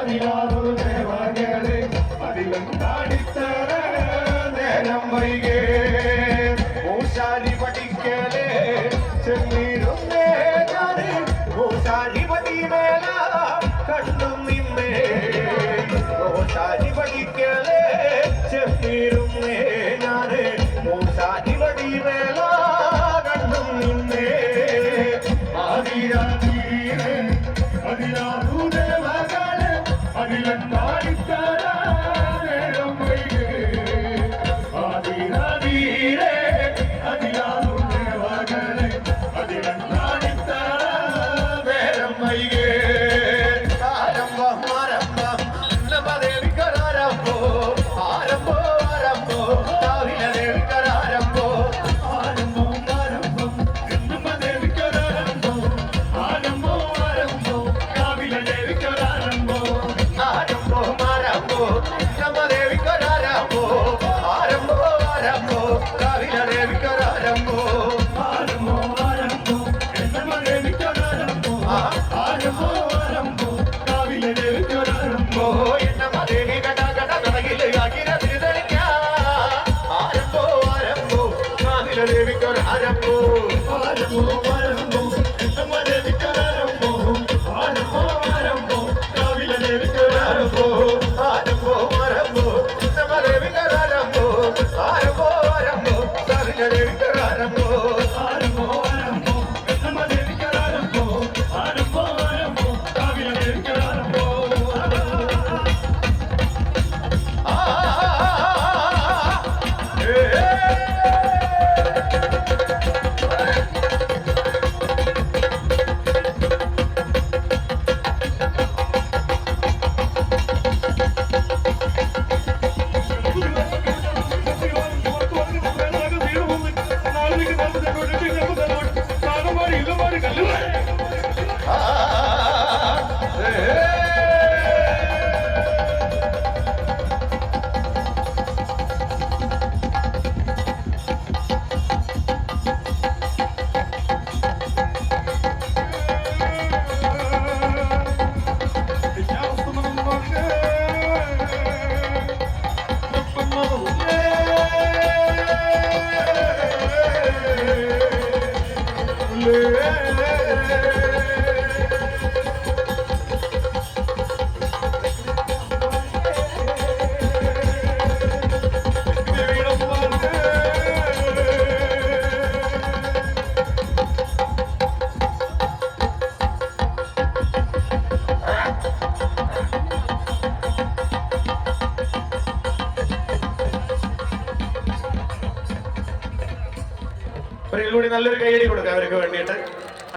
അതിലാറൊരു ദേവകളെ അതിലും കാണിത്തര നേരം വൈകേ മൂശാരി പഠിക്കലേ ചെന്നിരുന്നേ ഞാന് മൂശാരി പടി മേല കണ്ടും നിന്നേ മൂശാരി പഠിക്കലേ ചെന്നിരുന്നേ ഞാന് മൂശാരി പടി മേല കണ്ടും നിന്നേ ആദിരാധീരേ അതിലാറു ദേവകളെ അതിലും കാണിത്തര നേരം വൈകേ ആദിരാധീരേ അതിലാറു ദേവകളെ അതിലും കാണിത്തര നേരം വൈകേ ആരംഭം ആരംഭം നമദേവിക്കരാരംഭോ ആരംഭോ ആരംഭോ കാവില ദേവിക്കരാരംഭോ ആരംഭം ആരംഭം നമദേവിക്കരാരംഭോ ആരംഭോ ആരംഭോ കാവില ദേവിക്കരാരംഭോ ആരംഭോ ആരംഭോ നമദേവിക്കരാരംഭോ ആരംഭോ ആരംഭോ കാവില ദേവിക്കരാരംഭോ ആരംഭോ ആരംഭോ നമദേവിക്കരാരംഭോ ആരംഭോ ആരംഭോ കാവില ദേവിക്കരാരംഭോ നമദേവി ഗട ഗട ഗടകില യാകിര തിരുതളിക്ക ആരംഭോ ആരംഭോ കാവില ദേവിക്കരാരംഭോ ആരംഭോ ആരംഭോ നമദേവിക്കരാരംഭോ ആരംഭോ ആരംഭോ കാവില ദേവിക്കരാരംഭോ ആരംഭോ ആരംഭോ നമദേവിക്കരാരംഭോ ആരംഭോ ആരംഭോ കാവില ദേവിക്കരാരംഭോ ആരംഭോ ആരംഭോ നമദേവിക്കരാരംഭോ ആരംഭോ ആരംഭോ കാവില ദേവിക്കരാരംഭോ ഒരിക്കൽ കൂടി നല്ലൊരു കൈയടി കൊടുക്കാം അവർക്ക് വേണ്ടിയിട്ട്.